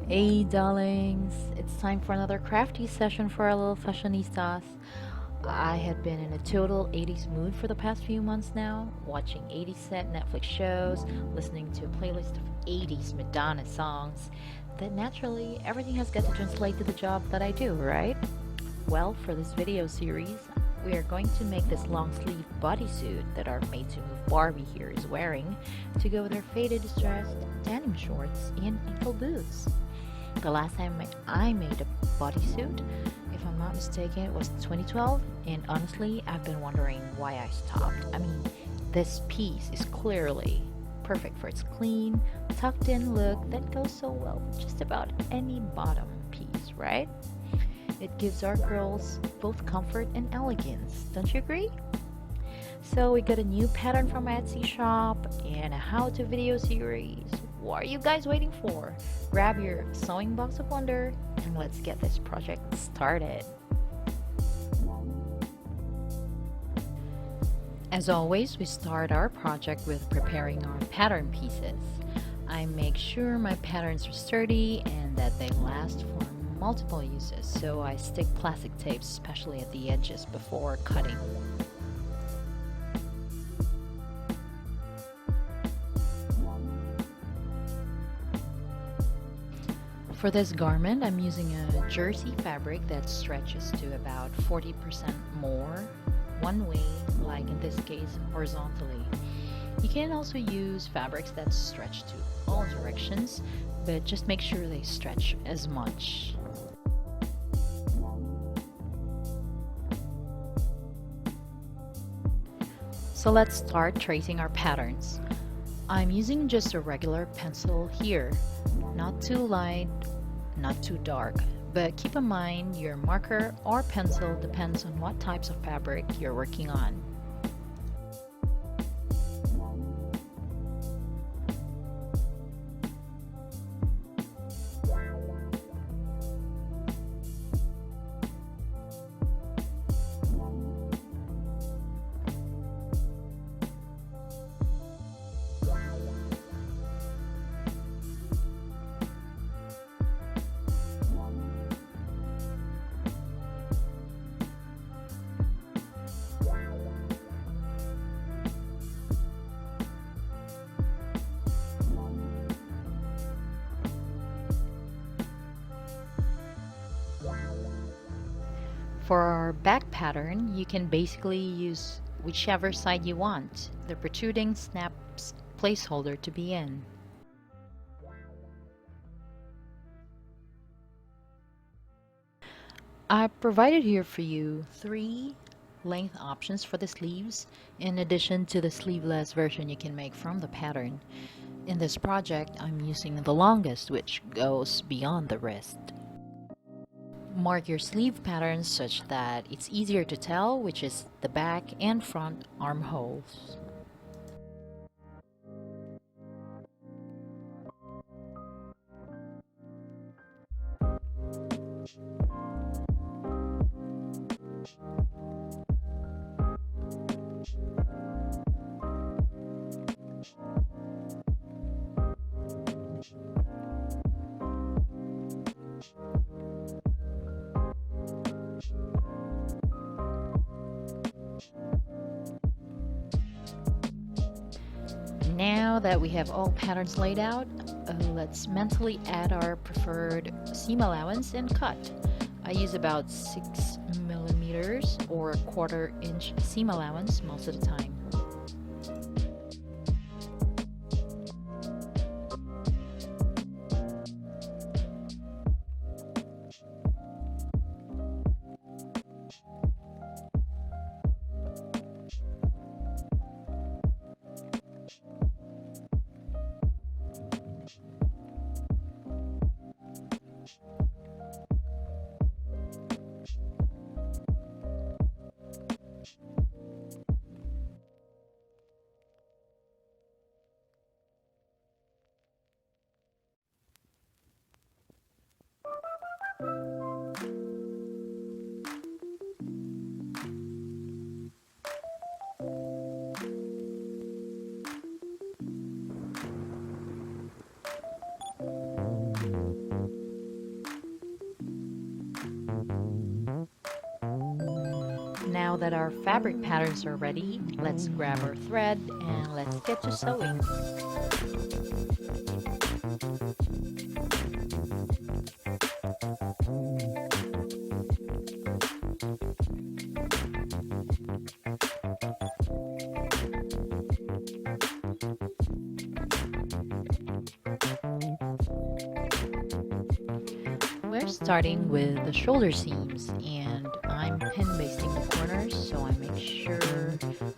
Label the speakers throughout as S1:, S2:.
S1: Hey darlings, it's time for another crafty session for our little fashionistas. I had been in a total 80s mood for the past few months now, watching 80s set Netflix shows, listening to a playlist of 80s Madonna songs, that naturally everything has got to translate to the job that I do, right? Well, for this video series, we are going to make this long sleeve bodysuit that our made to move Barbie here is wearing to go with her faded distressed denim shorts and ankle boots. The last time I made a bodysuit, if I'm not mistaken, it was 2012, and honestly, I've been wondering why I stopped. I mean, this piece is clearly perfect for its clean, tucked in look that goes so well with just about any bottom piece, right? It gives our girls both comfort and elegance, don't you agree? So we got a new pattern from my Etsy shop and a how-to video series. What are you guys waiting for? Grab your sewing box of wonder and let's get this project started. As always, we start our project with preparing our pattern pieces. I make sure my patterns are sturdy and that they last for multiple uses, so I stick plastic tapes especially at the edges before cutting. For this garment, I'm using a jersey fabric that stretches to about 40% more one way, like in this case horizontally. You can also use fabrics that stretch to all directions, but just make sure they stretch as much. So let's start tracing our patterns. I'm using just a regular pencil here, not too light, not too dark, but keep in mind your marker or pencil depends on what types of fabric you're working on. For our back pattern, you can basically use whichever side you want the protruding snaps placeholder to be in. I provided here for you 3 length options for the sleeves, in addition to the sleeveless version you can make from the pattern. In this project, I'm using the longest, which goes beyond the wrist. Mark your sleeve patterns such that it's easier to tell which is the back and front armholes. Now that we have all patterns laid out, let's mentally add our preferred seam allowance and cut. I use about 6 millimeters or a 1/4 inch seam allowance most of the time. Now that our fabric patterns are ready, let's grab our thread and let's get to sewing. We're starting with the shoulder seams, and I'm pin basting the corners so I make sure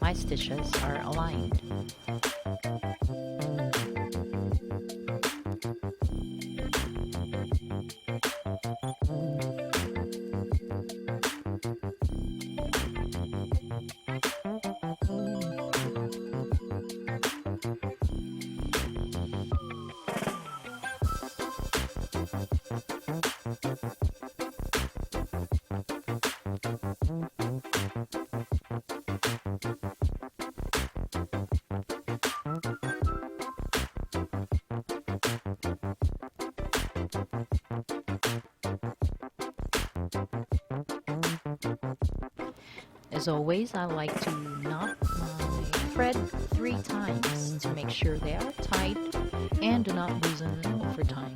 S1: my stitches are aligned. As always, I like to knot my thread 3 times to make sure they are tight and do not loosen over time.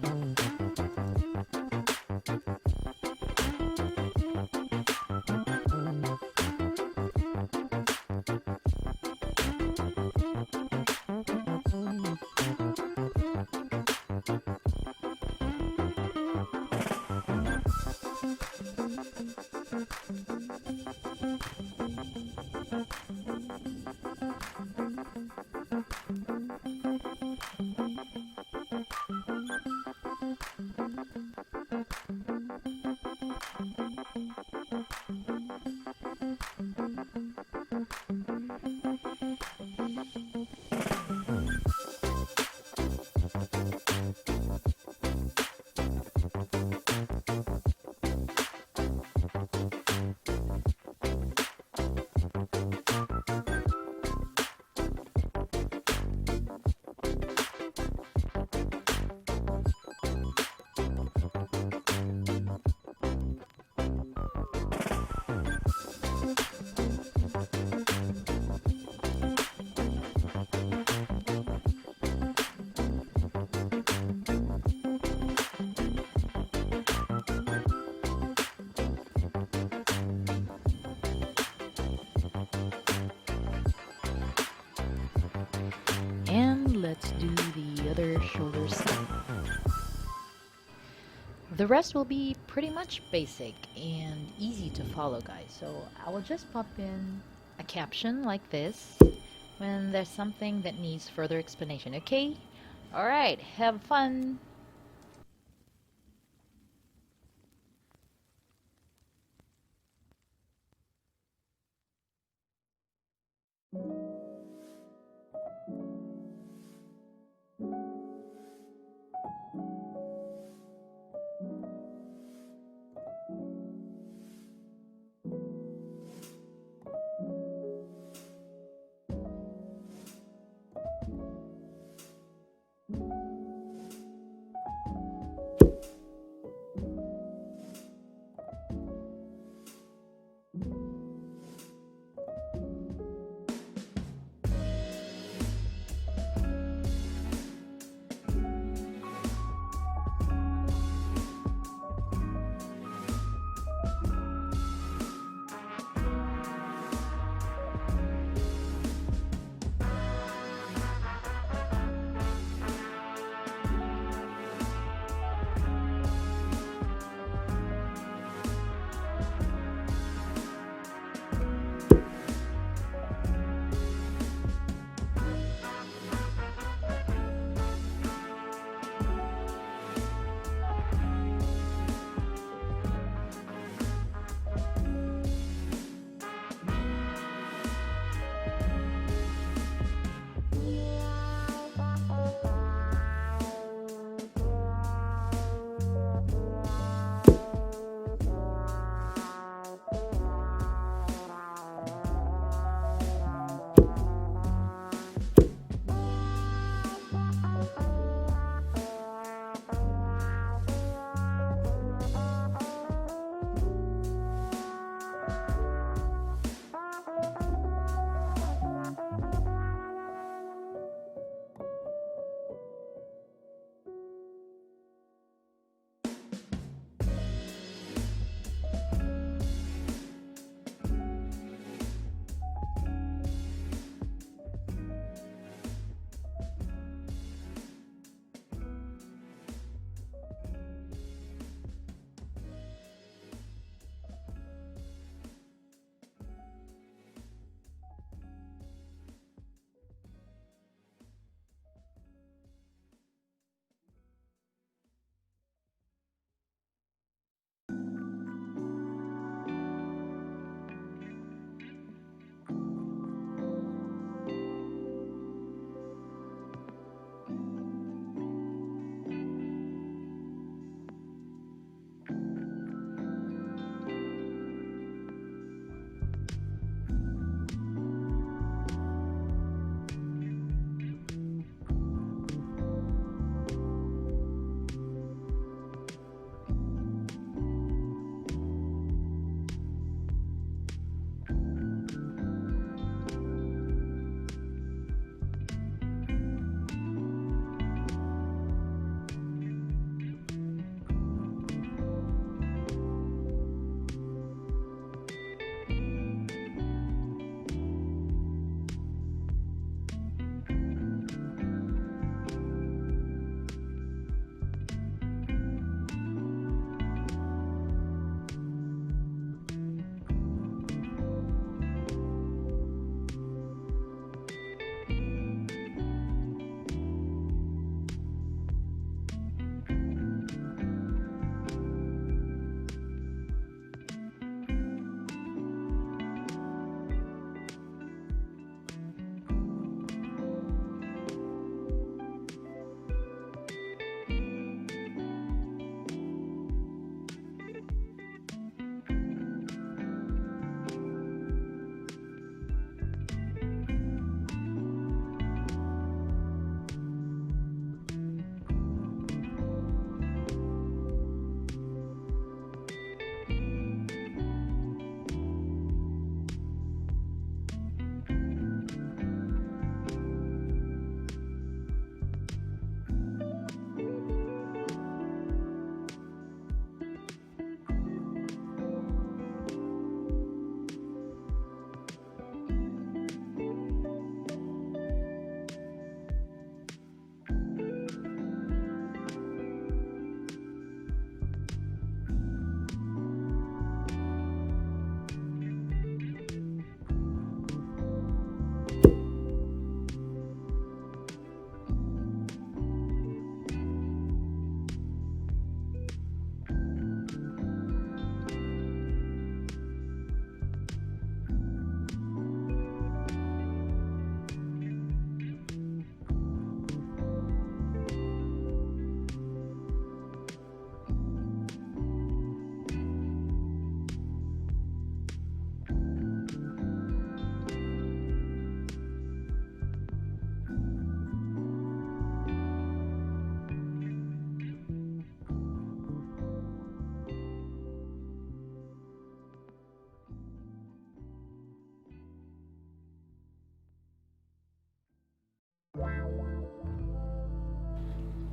S1: And let's do the other shoulder seam. The rest will be pretty much basic and easy to follow, guys. So I will just pop in a caption like this when there's something that needs further explanation, okay? Alright, have fun!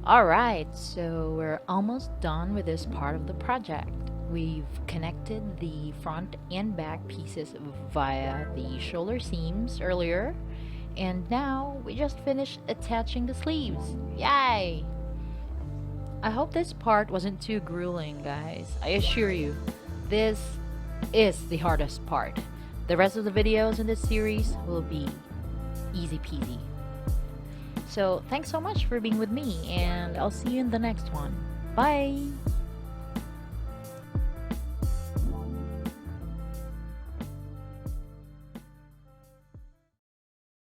S1: Alright, so we're almost done with this part of the project. We've connected the front and back pieces via the shoulder seams earlier, and now we just finished attaching the sleeves. Yay! I hope this part wasn't too grueling, guys. I assure you, this is the hardest part. The rest of the videos in this series will be easy peasy. So thanks so much for being with me, and I'll see you in the next one. Bye!